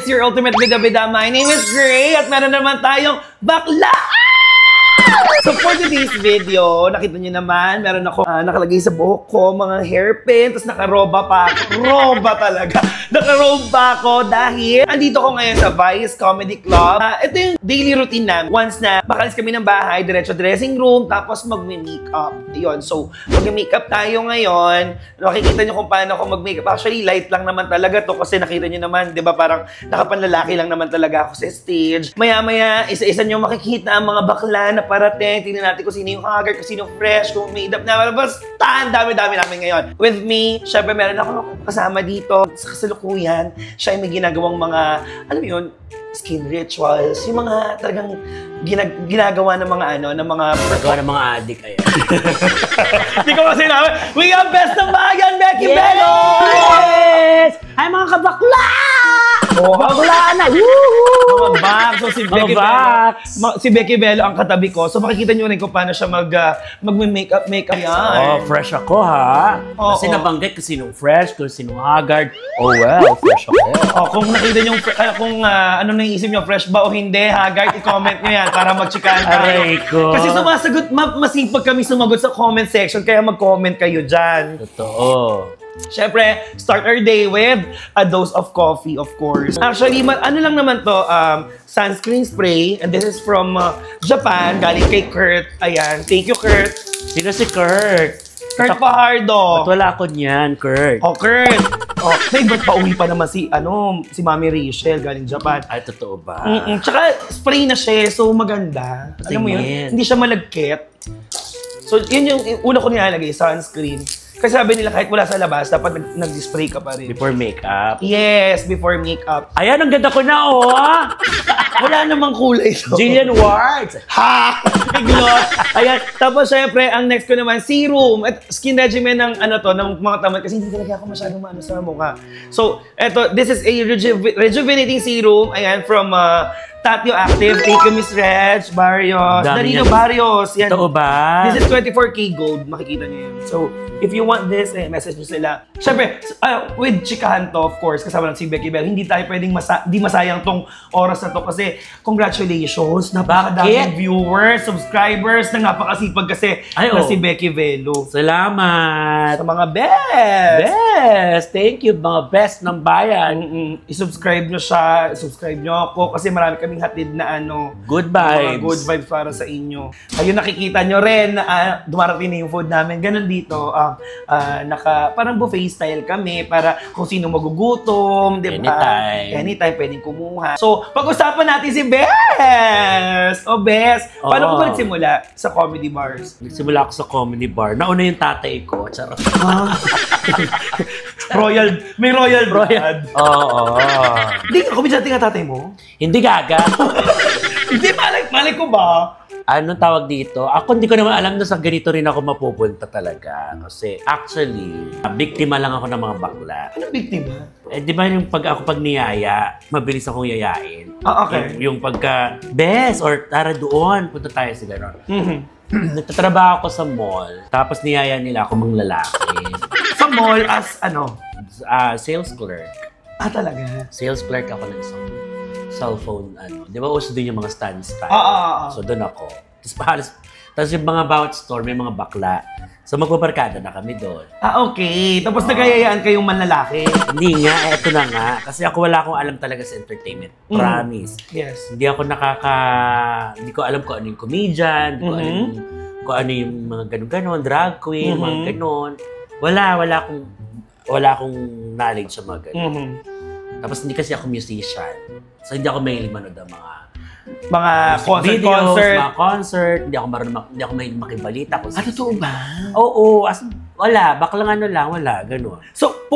it's your ultimate bida-bida. My name is Gray at meron naman tayong bakla! So for today's video, nakita niyo naman, meron ako nakalagay sa buhok ko, mga hairpin, tapos nakaroba pa ako. Roba talaga. Nakaroba ako dahil andito ko ngayon sa Vice Comedy Club. Ito yung daily routine namin. Once na makalis kami ng bahay, diretso dressing room, tapos mag-makeup. Yun. So, mag-makeup tayo ngayon. Makikita niyo kung paano ako mag-makeup. Actually, light lang naman talaga to kasi nakita niyo naman, di ba, parang nakapanlalaki lang naman talaga ako sa stage. Maya-maya, isa-isa niyo makikita ang mga bakla na parating. Tingnan natin kung sino yung haggard, kung sino yung fresh, kung made up na. Basta, ang dami-dami namin ngayon. With me, syempre meron ako kasama dito sa kasalukuyan. Siya ay may ginagawang mga, alam mo yun, skin rituals, yung mga talagang ginagawa ng mga ng mga ginagawa ng mga addict, ayan. Hindi ko kasi namin, we have best ng bayan, Becky Bello! Yes! Hi mga kabakla! Oh, bakla na! Mga back! So si Becky Bello, si Becky Bello ang katabi ko. So makikita nyo rin kung paano siya mag-makeup yan. Oh, fresh ako ha. Kasi nabanggit kung sinong fresh, kung sinong haggard. Oh well, fresh ako. Oh, kung nakita nyo, kung ano naisip nyo, fresh ba o hindi, haggard, i-comment nyo yan para mag-chikahan tayo. Kasi sumasagot, masipag kami sumagot sa comment section, kaya mag-comment kayo dyan. Totoo. Siyempre, start our day with a dose of coffee, of course. Actually, ano lang naman to, sunscreen spray. And this is from Japan, galing kay Kurt. Ayan, thank you, Kurt. Sino si Kurt? Kurt Fajardo. Ba't wala ako niyan, Kurt? Oh, Kurt. Oh, may ba't pauwi pa naman si Mami Rachel, galing Japan. Ay, totoo ba? Tsaka, spray na siya, so maganda. Alam mo yun, hindi siya malagkit. So, yun yung una ko nilalagay, sunscreen. Kasi sabi nila kahit wala sa labas, dapat nag-spray ka pa rin. Before makeup? Yes, before makeup. Ayan, ang ganda ko na, oh! Wala namang kulay ito. Jillian Ward! Ha! Ignore! Ayan, tapos syempre, ang next ko naman, serum. At skin regimen ng ng mga tamad kasi hindi talaga ako masyadong maano sa mukha. So, eto, this is a rejuvenating serum. Ayan, from Tatio Active. Thank you, Miss Reg Barrios. Darino Barrios. Yan. Totoo ba? This is 24K gold. Makikita niyo yun. So, if you want this, message nyo sila. Siyempre, with chikahan to, of course, kasama ng si Becky Bell, hindi tayo pwedeng di masayang tong oras na to kasi congratulations, napakadaming viewers, subscribers, na napakasipag kasi na si Becky Bello. Salamat! Sa mga best! Best! Thank you, mga best ng bayan. I-subscribe nyo siya, subscribe nyo ako kasi marami kaming hatid na good vibes. Mga good vibes para sa inyo. Ayun, nakikita nyo rin na dumarating na yung food namin. Ganun dito, parang buffet style kami para kung sino magugutom, di ba? Anytime pwedeng kumuha. So, pag-usapan natin si Best! O Best, paano ko nagsimula sa comedy bars? Nagsimula ako sa comedy bar. Nauna yung tatay ko. Charot. May royal blood. Oo. Hindi ka kumidyante nga tatay mo? Hindi gaga. Hindi, malay ko ba? Anong tawag dito? Ako hindi ko naman alam na sa ganito rin ako mapupunta talaga. Kasi actually, biktima lang ako ng mga bakla. Anong biktima? Di ba yung pag niyaya, mabilis akong yayain. Okay. Yung pagka, best, or tara doon, punta tayo sa gano'n. Nagtatrabaho ako sa mall, tapos niyaya nila ako mga lalaki. Sa mall as sales clerk. Talaga? Sales clerk ako ng isang cellphone, di ba uso din yung mga stand. So doon ako. Tapos yung mga bawat store, may mga bakla. So magpaparkada na kami doon. Okay. Tapos nagayayaan kayong manlalaki? Hindi nga, eto na nga. Kasi ako wala akong alam talaga sa entertainment. Promise. Yes. Hindi ko alam kung ano yung comedian, kung ano yung mga ganun-ganon, drag queen, mga ganon. Wala akong knowledge sa mga ganon. Tapos hindi kasi ako musician. So hindi ako mahilig manood ng mga concert. Hindi ako mahilig makibalita. Totoo ba? Oo. Wala. Baklang wala. Ganun. So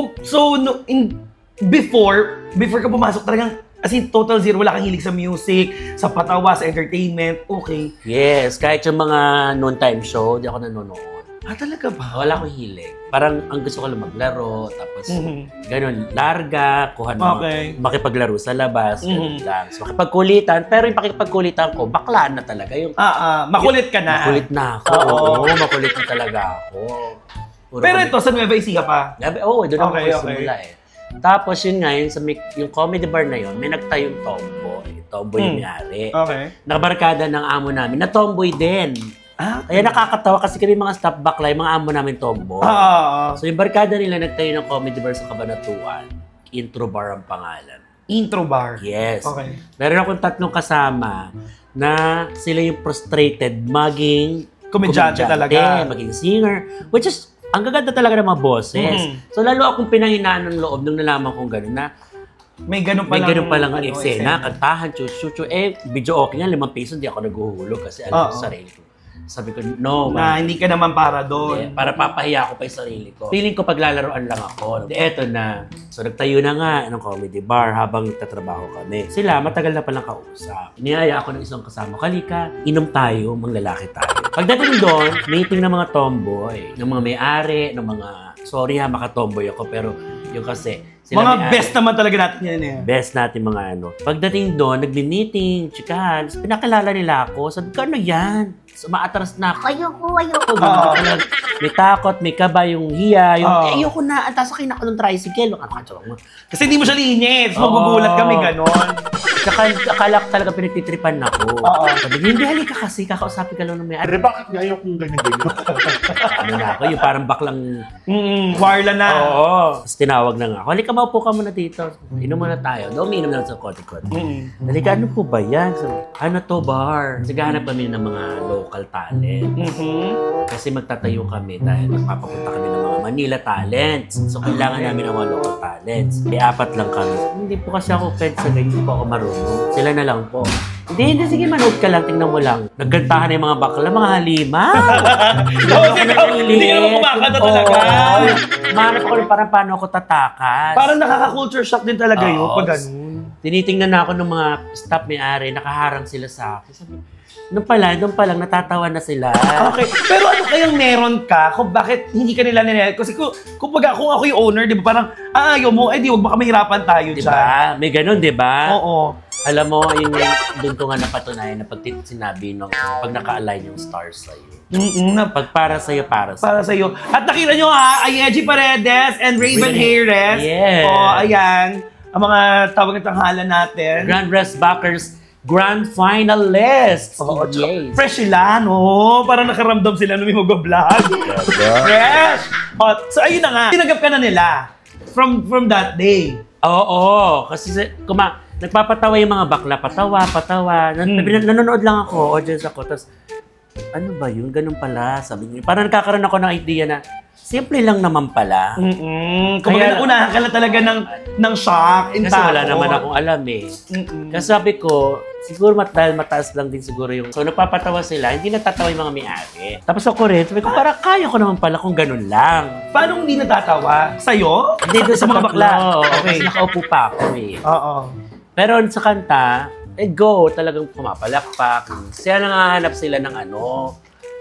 before ka pumasok talagang as in total zero, wala kang hilig sa music, sa patawa, sa entertainment, okay? Yes. Kahit yung mga noontime show, di ako nanonood. Talaga ba? Wala akong hilig. Parang ang gusto ko lang maglaro, tapos ganun, larga, makipaglaro sa labas, ganun lang. So, makipagkulitan, pero yung makipagkulitan ko, baklaan na talaga. Yung, makulit ka na. Makulit na ako. Oo, makulit na talaga ako. Pero ito, sa Nueva Ecija pa? Oo, doon ako nagsimula eh. Tapos yun nga, yung comedy bar na yun, may nagtayong tomboy. Tomboy yung may-ari. Okay. Nabarkada ng amo namin, na tomboy din. Kaya nakakatawa kasi kami mga staff bakla, yung mga amo namin tomboy. So yung barkada nila nagtayo ng comedy bar sa Cabanatuan. Intro bar ang pangalan. Intro bar? Yes. Okay. Meron akong 3 kasama na sila yung frustrated maging Komedyante talaga. Maging singer. Which is, ang gaganda talaga ng mga boses. So lalo akong pinahinaan ng loob nung nalaman kong gano'n na may ganun palang ang eksena, kantahan, chuchu. Video okay nga, 5 piso, hindi ako naghuhulog kasi alam ko sa sarili ko. Sabi ko, no. Na hindi ka naman para doon. Para papahiya ko pa yung sarili ko. Feeling ko paglalaroan lang ako. Eto na. So nagtayo na nga ng comedy bar habang nagtatrabaho kami. Sila, matagal na palang kausap. Niyaya ako ng isang kasama, kalika, inom tayo, lalaki tayo. Pagdating doon, meeting ng mga tomboy, ng mga may-ari, ng mga, sorry ha, makatomboy ako, pero yung kasi, sila mga best naman talaga natin yan eh. Best natin mga ano. Pagdating doon, nagmi-meeting, chikahan, pinakilala nila ako. Sabi ko, ano yan? So, maatras na ako. Ayoko. May takot, may kaba, yung hiya, yung ayoko na. Ang tasakay na ako ng tricycle. Kasi hindi mo siya liinit. So, magugulat kami, ganon. Tsaka akala ko talaga pinagtitripan ako. Sabi, hindi, halika kasi, kakausapin ka lang ng may-ari. Bakit nga ayaw kong ganyan-ganyan? Ano na ako, yung parang baklang... warla na. Tapos tinawag na nga ako, halika maupo ka muna dito. Inom muna tayo. Umiinom na lang sa kote-kote. Halika, ano po ba yan? Sabi, ano to, bar? Sigahanap kami ng mga local talent. Kasi magtatayo kami dahil magpapapunta kami ng mga Manila talents. So, kailangan namin ng mga local talents. 4 lang kami. Hindi po kasi ako pwede sa ganyan po ako marunong. Sila na lang po. Hindi, sige, manood ka lang, tingnan mo lang. Naggantahan na yung mga bakla, mga halima. Hindi ka naman kumakanta talaga. Mahanap ako parang paano ako tatakas. Parang nakaka-culture shock din talaga yun pag ganun. Tinitingnan na ako ng mga staff may-ari, nakaharang sila sa akin. Sabi, doon pa lang, natatawa na sila. Okay. Pero ano kayang meron ka kung bakit hindi ka nila ninel? Kasi kung ako yung owner, di ba, parang, ayaw mo, di, wag baka mahirapan tayo dyan. Diba? May ganun, di ba? Oo. Alam mo, doon ko nga napatunayan na pag sinabi nung pag naka-align yung stars sa'yo. Pag para sa'yo, para sa'yo. At nakita nyo ha, ay Edgy Paredes and Raven Hayres. Yes. Ayan. Ang mga tawag ng tanghalan natin. Grand Rest Backers Grand Finalists. Yes. Fresh sila, no? Parang nakaramdam sila nung may mag-vlog. Fresh! So, ayun na nga. Tinagap ka na nila from that day. Oo. Kasi nagpapatawa yung mga bakla. Patawa. Nanonood lang ako. Audience ako. Tapos, ano ba yun? Ganun pala. Sabi niyo. Parang nakakaroon ako ng idea na simple lang naman pala. Kaya naunahan ka na talaga ng shock. Kasi wala naman akong alam eh. Kasi sabi ko, siguro dahil mataas lang din siguro yung... So nagpapatawa sila, hindi natatawa yung mga may-ari. Tapos ako rin, sabi ko, parang kaya ko naman pala kung ganun lang. Paano hindi natatawa? Sa'yo? Hindi doon sa mga bakla. Okay. Kasi nakaupo pa ako eh. Oo. Pero sa kanta, go, talagang pumapalakpak. Siya nangahanap sila ng ano...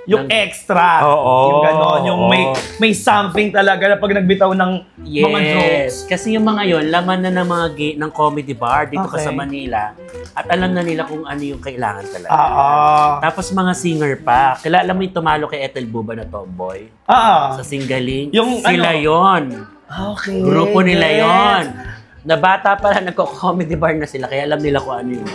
Yung extra. Yung gano'n. Yung may something talaga na pag nagbitaw ng mga jokes. Kasi yung mga yon laman na ng mga ng comedy bar dito ka sa Manila. At alam na nila kung ano yung kailangan talaga. Tapos mga singer pa. Kilala mo yung tumalo kay Ethel Buba na tomboy? Sa Singaling. Sila yon. Okay. Grupo nila yon. Na bata pa lang nagko-comedy bar na sila. Kaya alam nila kung ano yung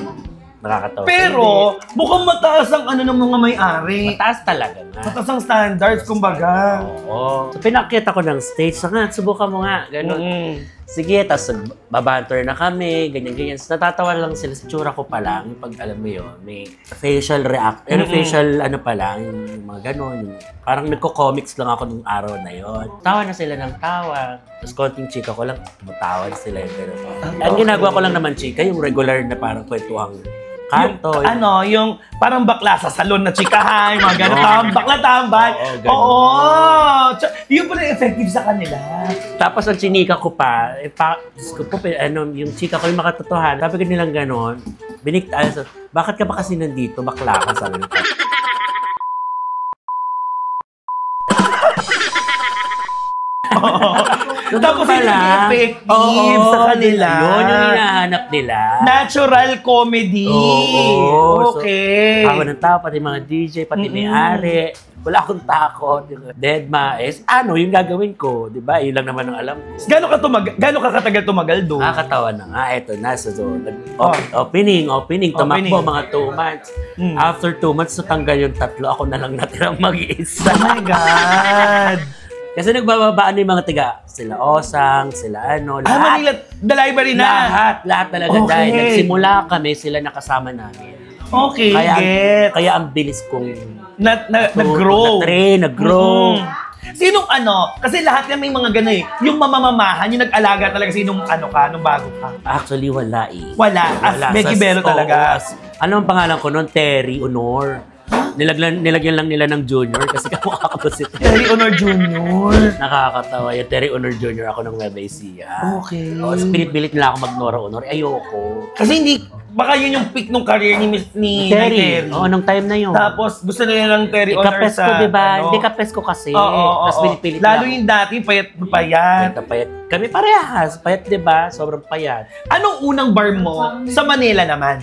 nakakatawa. Pero, mukhang mataas ang ano ng mga may-ari. Mataas talaga nga. Mataas ang standards, kumbaga. Oo. So, pinakita ko ng stage. Nga, subukan mo nga. Ganun. Sige, tapos babanter na kami, ganyan-ganyan. So, natatawa lang sila sa tsura ko pa lang. Pag alam mo yun, may facial facial ano pa lang, yung mga ganun. Parang nagko-comics lang ako nung araw na yon. Tawa na sila ng tawa. Tapos konting chika ko lang, tumatawa na sila. Ang ginagawa ko lang naman chika, yung regular na parang kwentuhang kanto. Yung parang bakla sa salon na chikahan, mga gano'n. Bakla-tambay. Oo. Yun pala effective sa kanila. Tapos ang chinika ko pa, yung chika ko yung makatotohan, sabi ko nilang gano'n, biniktaan, bakit ka ba kasi nandito? Bakla ka, sabi nito. Tapos yun yung effective sa kanila. Yun yung hinahanap nila. Natural comedy. Oo. Okay. Tawa ng tao, pati mga DJ, pati may-ari. Wala akong takot. Deadma is, yung gagawin ko? Diba? Yun lang naman ang alam ko. Gano'n ka katagal tumagal doon? Nakakatawa na nga. Eto na. Opening. Tumakbo mga 2 months. After 2 months, natanggal yung 3. Ako na lang natirang mag-iisa. Oh my God! Kasi nagbababaan yung mga tiga. Sila Osang, sila lahat. Manila, Dalay ba rin na? Lahat talaga. Okay. Dahil nagsimula kami, sila nakasama namin. Okay, Kaya ang bilis kong nag-grow. Nag-grow. Sinong kasi lahat yan may mga gano'n yung mamamamahan, yung nag-alaga talaga sinong nung bago ka? Actually, wala eh. Wala. Becky Bello talaga. Ano ang pangalan ko noon? Terry Honor. Nilagyan lang nila ng Junior kasi kamukha ko si Terry Honor Jr. Nakakatawa yung Terry Honor Jr. Ako ng Nueva Ecija. Okay. Pilit-pilit nila ako mag-Nora Honor. Ayoko. Kasi baka yun yung peak nung career ni Terry. Nung time na yun. Tapos gusto nila ng Terry Honor kapes ko, diba? Hindi kapes ko kasi. Tapos pinipilit lalo yung dati, payat. Kami parehas. Payat, diba? Sobrang payat. Anong unang bar mo sa Manila naman?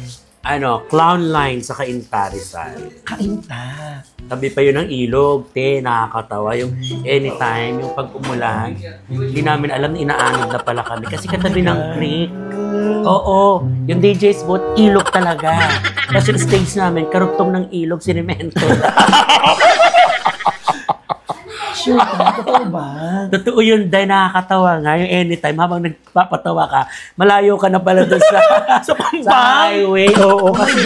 Clown Line sa Cainta, Rizal. Cainta. Tabi pa yun ng ilog, nakakatawa. Yung anytime, yung pag umulan, hindi namin alam na inaanod na pala kami. Kasi katabi ng creek. Oo, yung DJ's booth, ilog talaga. Kasi yung stage namin, karugtong ng ilog, sinemento. Sure, totoo ba? Totoo yun, dahil nakakatawa nga. Yung anytime, habang nagpapatawa ka, malayo ka na pala doon sa highway. Oo, kasi,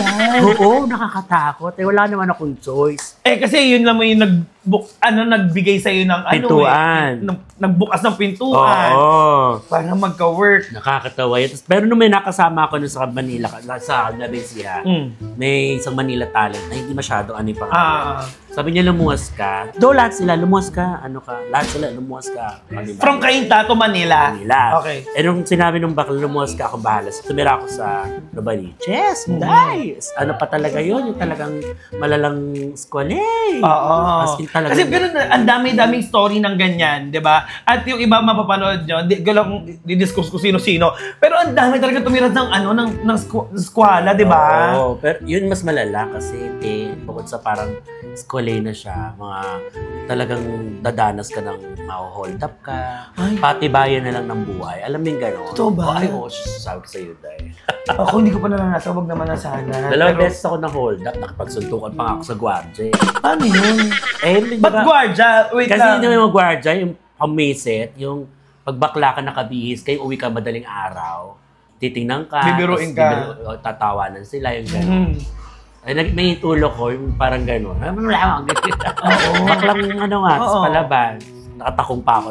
nakakatakot. Wala naman akong choice. Kasi yun naman yung nagbigay sa'yo ng pintuan. Nagbukas ng pintuan. Oo. Para magka-work. Nakakatawa yun. Pero nung may nakasama ako sa Manila, sa Nueva Ecija, may isang Manila talent na hindi masyado sabi niya, lumuwas ka. Lahat sila, lumuwas ka. Lahat sila, lumuwas ka. From Cainta to Manila? Okay. Nung sinabi nung bakla, lumuwas ka, ako bahala. Tumira ako sa Novaliches. Nice! Pa talaga yun? Yung talagang malalang squale. Oo. Kasi ganun, ang dami-daming story ng ganyan, di ba? At yung iba mapapanood nyo, di ko lang didiscuss ko sino-sino. Pero ang dami talaga tumiras ng skwala, di ba? Oo. Pero yun mas malala kasi, bukod sa parang squale na siya, mga talagang dadanas ka ng hold up ka, patibayan na lang ng buhay. Alam mo yung gano'n? Totoo ba? Sabi ko sa'yo, Day. Ako hindi ko pa naranasan, wag naman na sana. 2 beses ako na hold up, nakapagsuntukan pa nga ako sa gwardya. Paano yun? Ba't gwardya? Wait kasi lang. Kasi hindi yung gwardya, yung pamisit, yung pagbakla ka nakabihis, kayo uwi ka madaling araw, titingnan ka, bibiruin ka, tatawanan sila, yung gano'n. May tulog ko, yung parang gano'n. Baklang sa palaban. Nakatakong pa ako.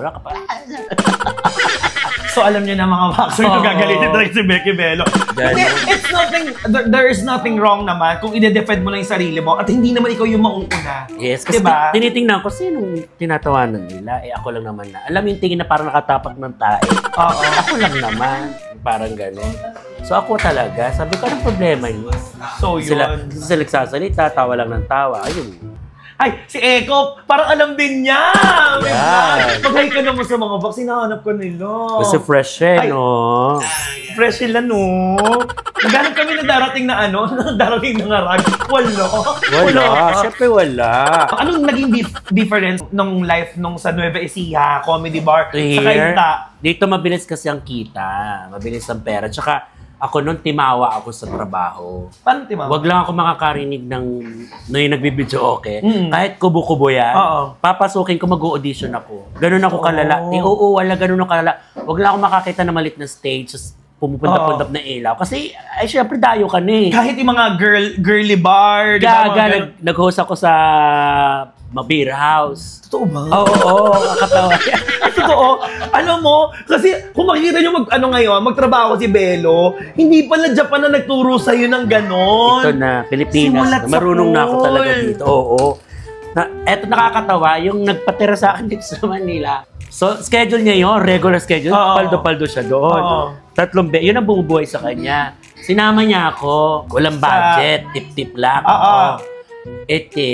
So alam niyo na mga boxer, ito gagalitin talaga si Becky Bello. There is nothing wrong naman kung ide-defend mo lang yung sarili mo at hindi naman ikaw yung mauuna. Yes, kasi tinitingnan ko sinong tinatawanan nila. Ako lang naman na. Alam yung tingin na parang nakatapak ng tae. Ako lang naman. Parang gano'n. So ako talaga, sabi ko, anong problema niyo? So yun. Sila nagsasalita, tawa lang ng tawa. Ayun. Ay, si Eko, parang alam din niya! Mag-hi ka naman sa mga box, hinahanap ko nila. Kasi fresh no? Fresh sila, no? Naghanap kami na darating na darating na nga rag. Wala. Siyempre wala. Anong naging difference nung life nung sa Nueva Ecija, comedy bar, sa Cainta? Dito mabilis kasi ang kita, mabilis ang pera. Tsaka, ako noon, timawa ako sa trabaho. Paano timawa? Wag lang ako makakarinig ng yung nagbibidyo okay. Kahit kubo-kubo yan, papasukin ko, mag-audition ako. Ganun ako kalala. Wala ganun ako kalala. Wag lang ako makakita na malit na stage, pumupunta-punta na ilaw. Kasi, syempre, dayo ka na eh. Kahit yung mga girly bar, nag-host ako sa Beer House. Totoo ba? Oo, kakatawa. Totoo. Alam mo, kasi kung makikita nyo magtrabaho si Bello, hindi pala Japan na nagturo sa'yo ng ganon. Ito na, Pilipinas. Marunong na ako talaga dito. Oo. Eto nakakatawa, yung nagpatira sa akin dito sa Manila. So, schedule niya yun, regular schedule. Paldo-paldo siya doon. 3 yun ang bumubuhay sa kanya. Sinama niya ako. Walang budget, tip-tip lang.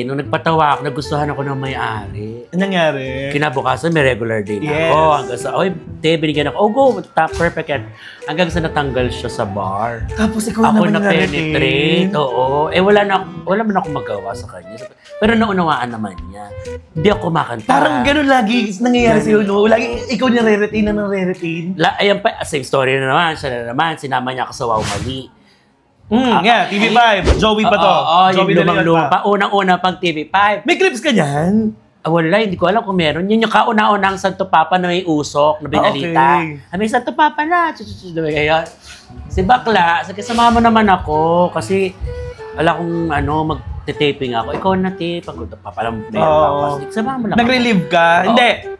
Nung nagpatawa ako, nagustuhan ako ng may-ari. Anong nangyari? Kinabukasan, may regular day na Yes. ako. Hanggang sa, binigyan ako, go, perfect yan. Hanggang sa natanggal siya sa bar. Tapos ikaw Ako naman na-penetrate, oo. Wala man ako magawa sa kanya. Pero naunawaan naman niya. Hindi ako kumakanta. Parang ganun lagi nangyayari sa'yo, no? Lagi ikaw nire-retain na nire-retain. Ayan pa, same story na naman. Siya na naman, sinama niya ako sa Wow Mali. TV5. Joey pa to. Yung Joey De Leon lumang-luma pa. pa. Unang-una pang TV5. May clips ka niyan? Wala, hindi ko alam kung meron. Yun yung kauna-unang Santo Papa na may usok, na binalita. Okay. May Santo Papa na. Ngayon, si Bakla, sama mo naman ako kasi wala kong mag-taping ako. Ikaw na tape. Papalam, sama mo lang. Nag-relieve ka? Hindi.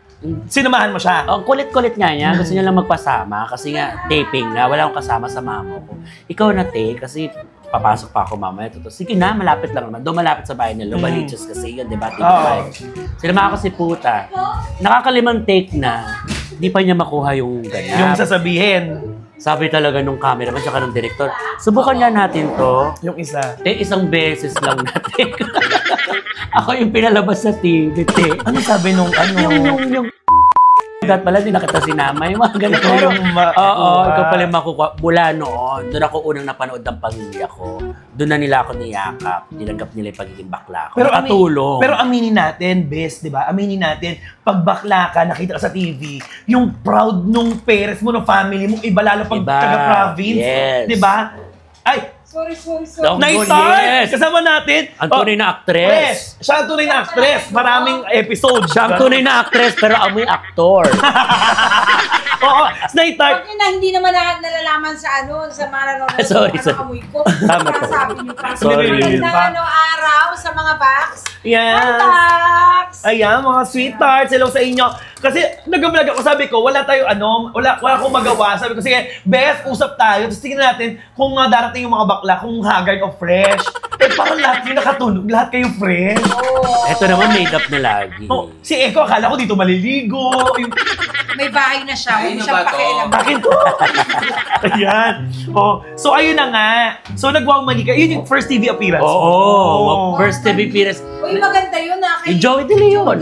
Sinamahan mo siya? Ang kulit-kulit nga niya. Gusto niya lang magpasama kasi nga taping na. Wala akong kasama sa mama ko. Ikaw na tape kasi papasok pa ako mamaya. Sige na, malapit lang naman. Doon malapit sa bahay nila. Baliches kasi yun, diba? Sinama ako si Puta. Nakakalimang take na. Di pa niya makuha yung ganyan. Yung sasabihin. Sabi talaga nung cameraman tsaka nung director, subukan nga natin to. Yung isa. Isang beses lang natin. Ako yung pinalabas sa TV. Ano sabi nung Yung dapat pala din nakita sinama yung mga ganito. Ikaw pala yung makukuha. Mula noon, doon ako unang napanood ng pamilya ko. Doon na nila ako niyakap. Nilanggap nila yung pagiging bakla ko. Nakatulong. Pero aminin natin, best, di ba? Aminin natin, pag bakla ka, nakita ka sa TV, yung proud nung parents mo, ng family mo, iba lalo pag taga-province. Yes. Di ba? Ay, Sorry. Night Star! Kasama natin. Ang tunay na actress. Siya ang tunay na actress. Maraming episode. Siya ang tunay na actress, pero amoy aktor. Oo, Night Star. Pag na hindi naman nalalaman sa sa mga nanonood. Sorry. Amoy ko. Tama to. Sabi niyo pa. Sorry. Magandang araw sa mga box. Yes. Box! Ayan, mga sweethearts, hello sa inyo. Kasi nag-vlog ako, sabi ko, wala akong magawa. Sabi ko, sige, best, usap tayo. Tapos tingnan natin kung darating yung mga bakla, kung haggard o fresh. Parang lahat yung nakatulog, lahat kayo fresh. Ito naman made up na lagi. Si Eko, akala ko dito maliligo. May bahay na siya. Huwag siyang pakialam. Bakit ko? Ayan. So ayun na nga. So nag-Wow Mali ka. Yun yung first TV appearance. First TV appearance. Uy, maganda yun Yung Joey De Leon.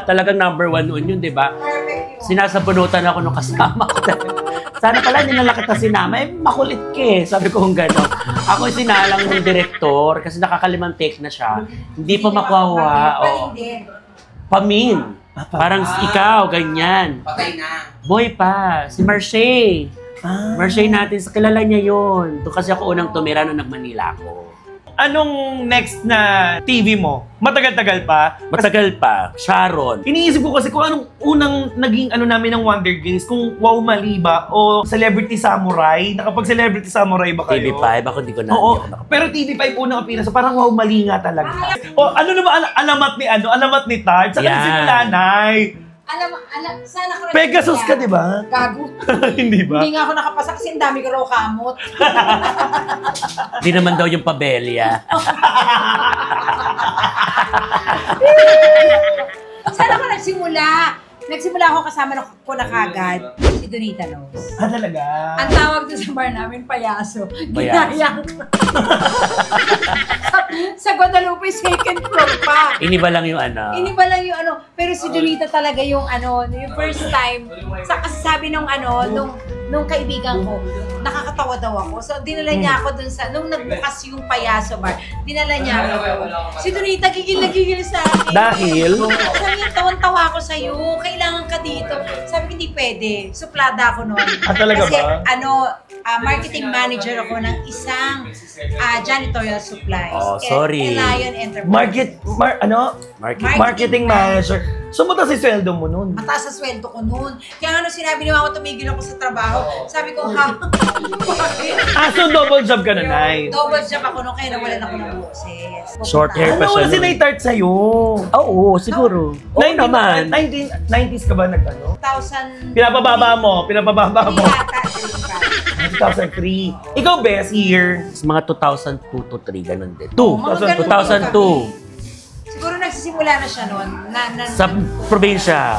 Talagang number 1 noon yun, di ba? Perfect yun. Sinasabunutan ako nung kasama ko. Sana pala hindi na kita sinama. Makulit ka eh. Sabi ko kung gano'n. Ako sinalang ng direktor kasi nakakalimang take na siya. Hindi pa makuha. Pamin. Parang ikaw, ganyan. Patay na. Boy pa. Si Marche. Marche natin. Kilala niya yun. Doon kasi ako unang tumira nung nag-Manila ako. Anong next na TV mo? Matagal-tagal pa? Matagal pa. Sharon. Iniisip ko kasi kung anong unang naging namin ng Wonder Games, kung Wow Mali ba o Celebrity Samurai. Nakapag-Celebrity Samurai ba kayo? TV5, ako hindi ko na. Oo, pero TV5 unang appearance, parang Wow Mali nga talaga. Ano naman alamat ni Tart? Saan ka nagsimula, Nay? Alam, sana ko Pegasus ka, di ba? Gago. Hindi ba? Hindi nga ako nakapasa kasi ang dami ko raw kamot. Hindi naman daw yung pabelya. Sana ko nagsimula. Nagsimula ako kasama ko na kagad. Si Donita Knows. Talaga? Ang tawag doon sa bar namin, payaso. Ginayang ko. sa Guadalupe, second floor pa. Iniba lang yung Iniba lang yung Pero si Donita talaga yung yung first time. Kasi sabi nung nung kaibigan ko, nakakatawa daw ako. So, dinala niya ako dun nung nagbukas yung payaso bar, dinala niya ako. Si Donita, gigil na gigil sa akin. Dahil? Sabi niya, tawan-tawa ako sa'yo. Kailangan ka dito. Sabi ko, hindi pwede. Suplada ako noon. Talaga kasi, ba? marketing manager ako ng isang janitorial supplies. Sorry. Lion Enterprise. Marketing manager. So, mataas yung sweldo mo nun? Mataas sa sweldo ko noon. Kaya sinabi ni mama, tumigil ako sa trabaho. Sabi ko, bakit? So double job ka na, Nay? Double job ako nung kaya nawalan ako ng boses. Short hair pa siya. Wala si Nay Tart sa'yo? Oo, siguro. Oo naman. 90s ka ba 2000... Pinapababa mo. 2003. 2003. Ikaw, best year? Mga 2002 to 3, ganun din. Mga ganun 2002. Siguro nagsisimula na siya noon. Sa probinsya.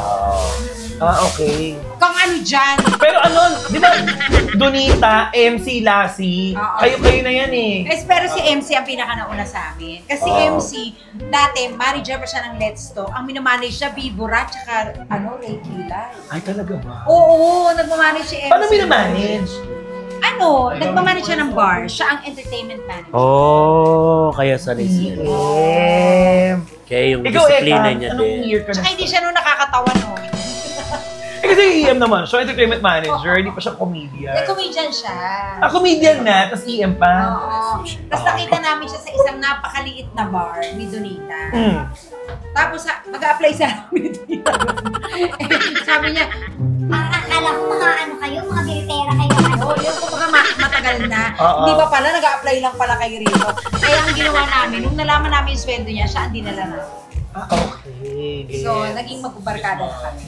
Ah, okay. Kung ano dyan. Pero ano, di ba, Donita, MC, Lassie, Oo. kayo na yan eh. Pero si MC ang pinaka-nauna sa amin. Kasi MC, dati, manager pa siya ng Let's Talk. Ang minamanage siya, Bibora, tsaka Ray Kilay. Ay, talaga ba? Oo, nagmamanage si MC. Paano minamanage? Nagmamanage siya ng bar. Siya ang entertainment manager. Oh, kaya sa sila. Kaya yung Ikaw, disiplina Eka, niya anong din. year ka Tsaka na? hindi siya nakakatawa nun. Kasi EM naman siya, entertainment manager, hindi pa siya comedian. Comedian siya. Comedian na, tapos EM pa. Oo. Tapos nakita namin siya sa isang napakaliit na bar ni Donita. Tapos mag-a-apply sa amin ni Donita. Sabi niya, Akala ko mga kayo, mga bilitera kayo. yun kung baka matagal na. Oo. Hindi ba pala, nag-a-apply lang pala kayo rito. Kaya ang ginawa namin, nung nalaman namin yung sweldo niya, siya ang dinala na. Okay. So, naging magbabarkada na kami.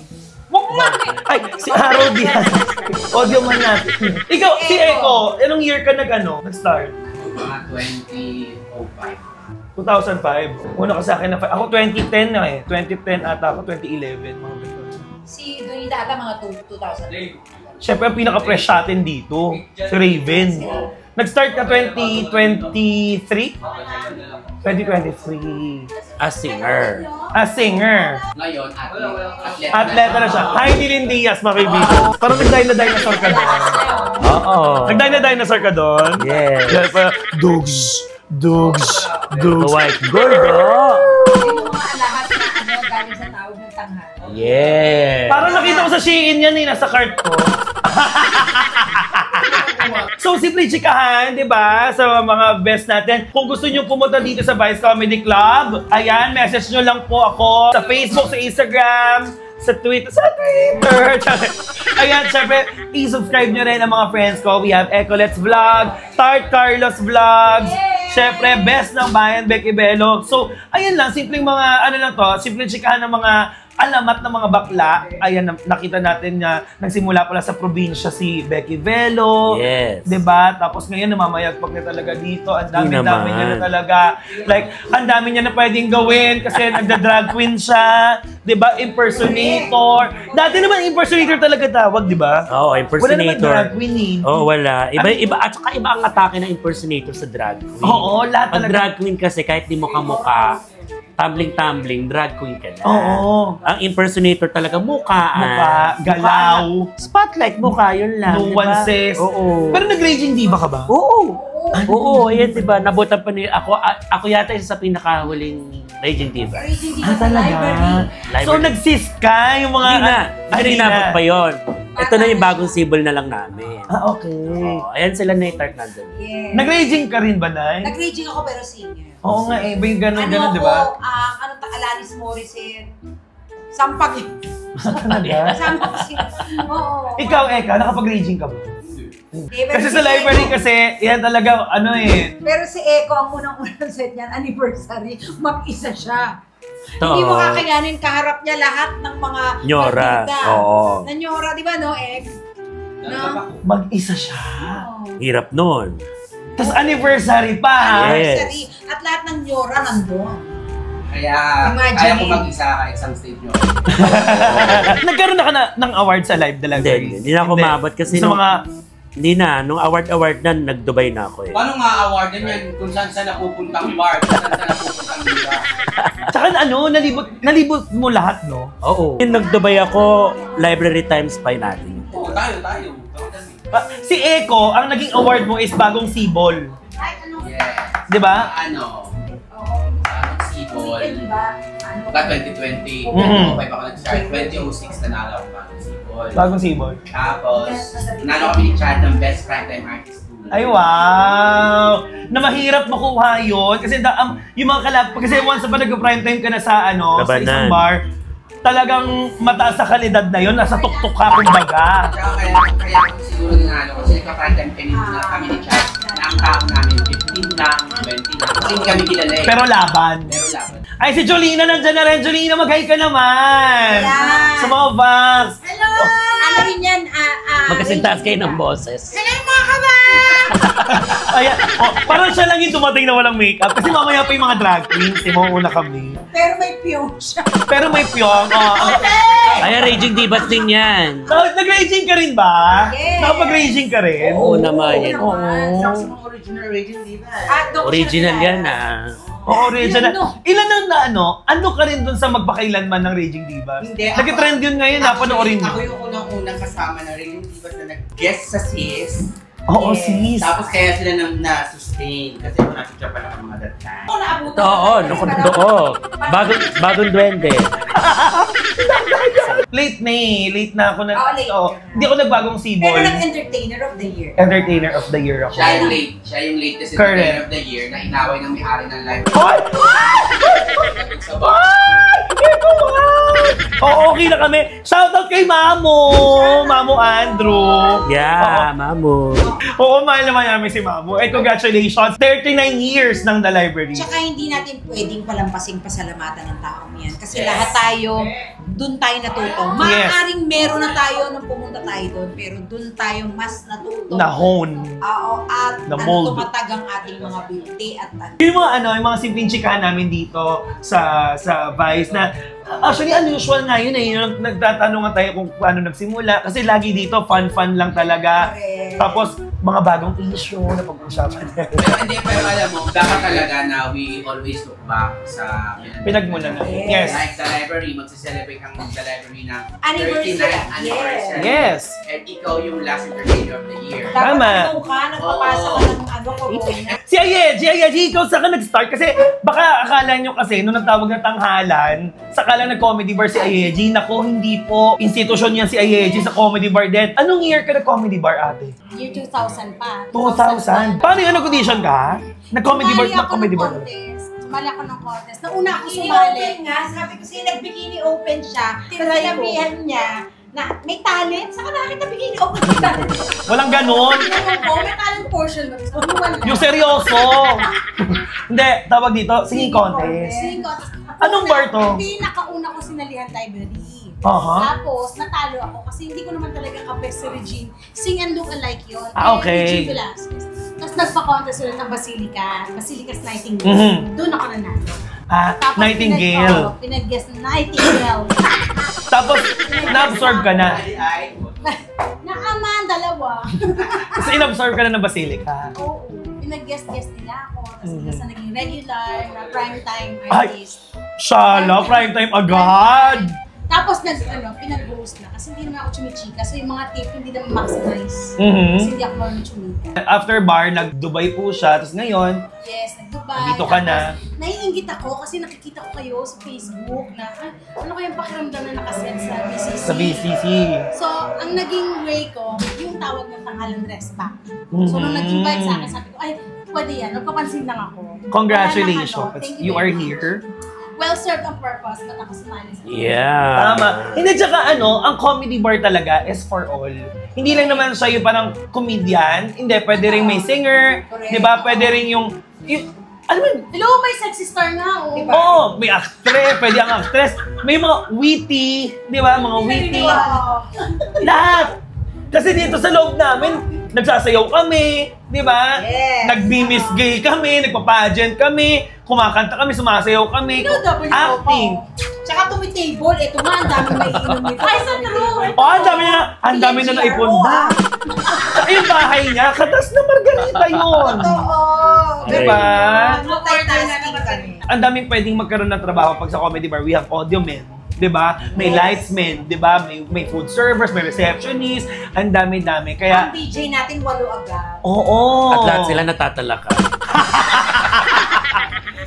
Ay, si Harold yan. Audio man natin. Ikaw, si Eko, anong year ka nag-start? Mga 2005. 2005. Una ka sa akin na, ako 2010 na eh. 2010 ata ako, 2011. Mga ganun. Si Donita ata mga 2000. Siyempre, ang pinaka-fresh sa atin dito, si Raven. Nag-start ka 2023? 2023. As singer. As singer. Ngayon, Atleta na siya. Hi, Dylan Diaz, mga kaibigan. Parang nag-dinosaur ka doon. Oo. Nag-dinosaur ka doon? Yes. Dugs. The white gold, oh. Yung mga lahat na galing sa tawag ng tanghal. Yeah. Parang nakita ko sa Shein yan eh, nasa cart ko. So, simple chikahan, di ba? Sa mga best natin. Kung gusto nyo pumunta dito sa Vice Comedy Club, ayan, message nyo lang po ako sa Facebook, sa Instagram, sa Twitter. Ayan, syempre, i-subscribe nyo rin ang mga friends ko. We have Eco Let's Vlog, Tart Carlos Vlogs, syempre, best ng bayan, Becky Bello. So, ayan lang, simpleng mga, simpleng chikahan ng mga alamat ng mga bakla. Ayan, nakita natin na nagsimula pala sa probinsya si Becky Bello. Yes. Diba? Tapos ngayon, namamayagpag na talaga dito. Ang dami-dami niya na talaga. Like, ang dami niya na pwedeng gawin kasi nagda-drag queen siya. Diba? Impersonator. Dati naman, impersonator talaga tawag, diba? Oo, Wala naman impersonator. drag queen eh. Oo, wala. Iba, at saka iba ang atake ng impersonator sa drag queen. Oo, lahat Pag talaga. drag queen kasi, kahit di mo kamukha, tumbling-tumbling, drag queen ka na. Oo. Ang impersonator talaga, mukhaan. Mukha, galaw. Spotlight, mukha, yun lang. No diba? one says. Oo. Pero nag-raging diva ka ba? Oo. Oo, ayan, diba? Nabutan pa ni... Ako yata isa sa pinakahuling Raging Diva. Talaga? So, Library. nag-sis ka yung mga... Hindi na. Ay, Hindi na pa yun. Ito na yung bagong sibol na lang namin. Okay. Oo, ayan sila na yung tart nandun. Yeah. Nag-raging ka rin ba, Nay? Nag-raging ako pero senior. Oo nga eh, ba yung gano'n, Ano di ba? ako, Alanis Morissette. Sampag. Talaga? Sampag siya. Oo. Ikaw, Eka, nakapag-raging ka ba? Pero Kasi si sa library Eko- kasi, yan talaga, Pero si Eko, ang unang-unang set niyan, anniversary, mag-isa siya. Oo. Hindi mo kakayanin, kaharap niya lahat ng mga Nyora. artista. Oo. Na Nyora, di ba, no, Ek? No? mag-isa siya. Oo. Hirap nun. Tapos anniversary pa, ha? Anniversary. At lahat ng Nyora nandun. Kaya, Imagine. kaya ko mag-isa kahit isang stage nyo. Nagkaroon na ka ng award sa live the library? Hindi na ako maabot kasi Sa mga... Hindi na. Nung award na, nag-Dubai na ako eh. Paano nga awardan yan kung saan saan napupuntang bar, kung saan saan napupuntang lugar? Tsaka nalibot mo lahat, no? Oo. Yung nag-Dubai ako, library times pa natin. Oo, tayo. Si Eko, ang naging award mo is Bagong Sibol. Yes. Di ba? Ano? Oo. Sibol. Di ba? Ano? Ba 2020, Mhm. 2005 ako nag-start, 2006 nanalo ako ng Sibol. Bagong Sibol. Tapos, nanalo kami ni Chad ng Best Primetime Artist. Ay, wow! Na mahirap makuha yun. Kasi yung mga kasi once pa nag-primetime ka na sa, sa Labanan. isang bar, talagang mataas sa kalidad na yun. Nasa tuktok ka, kumbaga. At saka kaya ako siguro nanalo kasi nagka-primetime kami ni Chad na ang tao namin 15 lang, 20 lang. Kasi hindi kami kilala eh. Pero laban. Pero laban. Ay, si Jolina nandyan na rin. Jolina, mag-hi ka naman! Yeah. Sa mga Vax. Hello! Ano rin yan? Magkasintaas kayo ng boses. Hello mga kabang! Ayan, parang siya lang yung dumating na walang makeup. Kasi mamaya pa yung mga drag queens, mauna kami. Pero may piyong siya. Pero may piyong, Ay, Raging Divas din yan. Nag-raging ka rin ba? Yes. Nakapag-raging ka rin? Oo naman yan. Oo naman. Sa mga original Raging Divas. Original yan Oo, original. Yun, no. Ilan ang ano ka rin dun sa magpakailanman ng Raging Divas? Hindi. Nag-trend yun ngayon, napanoorin Ako mo. yung unang-unang kasama ng Raging Divas na nag-guest sa SIS. Oo, Yes. sis. Tapos kaya sila na-sustain. Kasi kung nakikita pa lang ang mga that time. Oo, bagong duwende. Late na ako na. Oo, late. Hindi ako nagbagong Pero sibol. nag-entertainer of the year. Entertainer of the year ako. Siya yung latest Correct. entertainer of the year na inaway ng may-ari ng live. Hoy! Sa bar. Oo, okay na kami. Shoutout kay Mamo Andrew. Yeah, mamo. Oo, mahal naman namin si Mamo. And congratulations, 39 years ng The Library. Tsaka hindi natin pwedeng palampasing pasalamatan ng taong yan. Kasi Yes. lahat tayo, doon tayo natuto. Maaaring meron na tayo nung pumunta tayo doon, pero doon tayo mas natuto. Na-hone. Oo, at Na-mold. tumatag ang ating mga beauty at Yung mga simpleng chikahan namin dito sa Vice na actually unusual nga yun yung nagtatanong tayo kung paano nagsimula kasi lagi dito fun lang talaga. Correct. Tapos mga bagong issue na pag-usapan. Pero alam mo, dapat talaga na we always look back sa Pinagmula na. Yes. Yes. Like the library, magse-celebrate ang the library ng Anniversary. 39th anniversary. Yes. And ikaw yung last entertainer of the year. dapat Tama. ikaw ka, nagpapasa ka ng corona. Si Ayeji, ikaw saan ka nag-start? Kasi baka akala nyo kasi nung nagtawag na tanghalan, saka lang nag-comedy bar si Ayeji. Nako, hindi po. Institusyon yan si Ayeji sa comedy bar din. Anong year ka nag-comedy bar, ate? Year 2000 pa. 2000. Paano yun? Nag-audition ka? Nag-comedy bar? Sumali ako Nag-comedy ng bar? contest. Sumali ako ng contest. Nauna ako Bikini sumali. open nga, sabi ko sa'yo, nag-bikini open siya. Tinry Pero ko. sinabihan niya na may talent. Saka nakita bikini open may talent. Walang ganon. Tinanong ko, may talent portion ba? Sabi ko, wala. Yung seryoso. Hindi, tawag dito, singing contest. Singing contest. Anong bar to? Pinakauna ko sinalihan library. Aha. Tapos, natalo ako kasi hindi ko naman talaga kapes si Regine. Sing and look alike yun. Ah, okay. Regine Velasquez. Tapos nagpa-contest sila ng Basilicas Nightingale. Mhm. Doon ako nanalo. Ah, Nightingale. Pinag-guess na Nightingale. Tapos, na-absorb ka na. Naaman, dalawa. Kasi in-absorb ka na ng Basilica. Oo. Pinag-guess nila ako. Tapos hanggang sa naging regular na primetime Ay. artist. Shala, prime time agad! Tapos pinag-host na kasi hindi naman ako chumichika. So yung mga tip hindi naman maximize. Mhm. Kasi hindi ako marunong chumika. After bar, nag-Dubai po siya. Tapos ngayon, Yes, nag-Dubai. Nandito ka na. Tapos, naiingit ako kasi nakikita ko kayo sa Facebook na ano kayang pakiramdam na nakaset sa BCC. sa BCC. So, ang naging way ko, yung tawag ng tanghalang rest back. So, nung nag-invite sa akin, sabi ko, ay, pwede yan. Nagpapansin lang ako. Congratulations. Wala nang ano. Thank You are very much. here. Well served on purpose, but ako sumali sa Yeah. Tama. Hindi, tsaka ang comedy bar talaga is for all. Hindi lang naman siya yung parang comedian. Hindi, pwede rin may singer. Correct. Di ba? Pwede rin yung alam mo, Hello, may sexy star nga, oh. Diba? oo, may actress, pwede ang actress. May mga witty, di ba? Mga witty. Wow. Lahat! Kasi dito sa loob namin, nagsasayaw kami, di ba? Yes. Nagbimisgay kami, nagpa-pageant kami, kumakanta kami, sumasayaw kami, W acting. Tsaka tumi-table, ito nga, ang daming naiinom nito. Ay, sa true! Oh, ang dami na naipunda. Sa yung bahay niya, katas na Margarita yun. Oo. Diba? Multitasking kami. Ang daming pwedeng magkaroon ng trabaho pag sa comedy bar. We have audio men. 'Di ba? May lightsmen, 'di ba? May food servers, may receptionist, ang dami-dami. Ang Kaya DJ natin 8 agad. oo. At lahat sila natatalaka.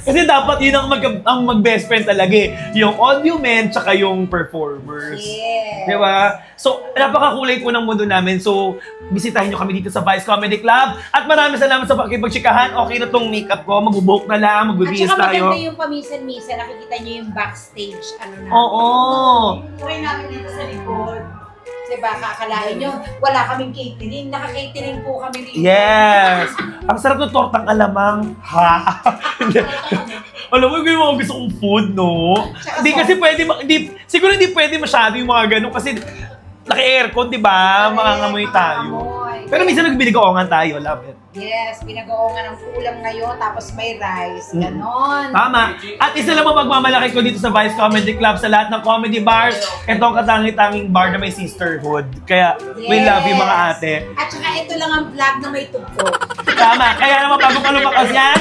Kasi dapat yun ang mag-best friend talaga eh. Yung audio men, tsaka yung performers. Yes. Di ba? So, napakakulay po ng mundo namin. So, bisitahin nyo kami dito sa Vice Comedy Club. At maraming salamat sa pakipagtsikahan. Okay na tong makeup ko. Mag-book na lang. At Mag-bibihis saka tayo. maganda yung paminsan-minsan. Nakikita niyo yung backstage. Ano na. Oo. Try namin dito sa likod. Diba, kakalain nyo, wala kaming catering. Naka-catering po kami dito. Yes! Ang sarap ng tortang alamang. Ha? Alam mo, yung mga gusto kong food, no? Tsaka Hindi kasi pwede, siguro hindi pwede masyado yung mga ganun kasi naka-aircon, di ba? Mangangamoy tayo. Pero minsan nagbinigoongan tayo, love it. Yes, pinag-oongan ng ulam ngayon, tapos may rice, ganon. Tama. At isa lang magmamalaki ko dito sa Vice Comedy Club sa lahat ng comedy bars. Ito ang katangi-tanging bar na may sisterhood. Kaya, we love you mga ate. At saka ito lang ang vlog na may tugtog. Tama. Kaya naman bago pa lumakas yan,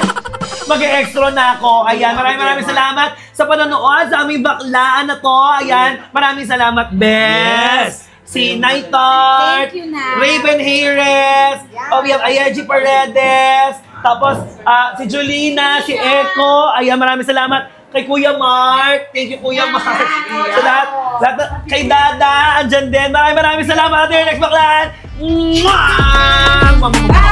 mag-extra na ako. Ayan, maraming salamat sa panonood sa aming baklaan na to. Ayan, maraming salamat, Bes. Si Nighttart, Thank you, Nay. Raven Hayres, Yeah. we have Ayergy Paredes, tapos si Julina, si Echo. Ayan, maraming salamat kay Kuya Mark. Thank you, Kuya Mark. Sa lahat, kay Dada, andyan din. Maraming salamat. Next baklaan. Mwah!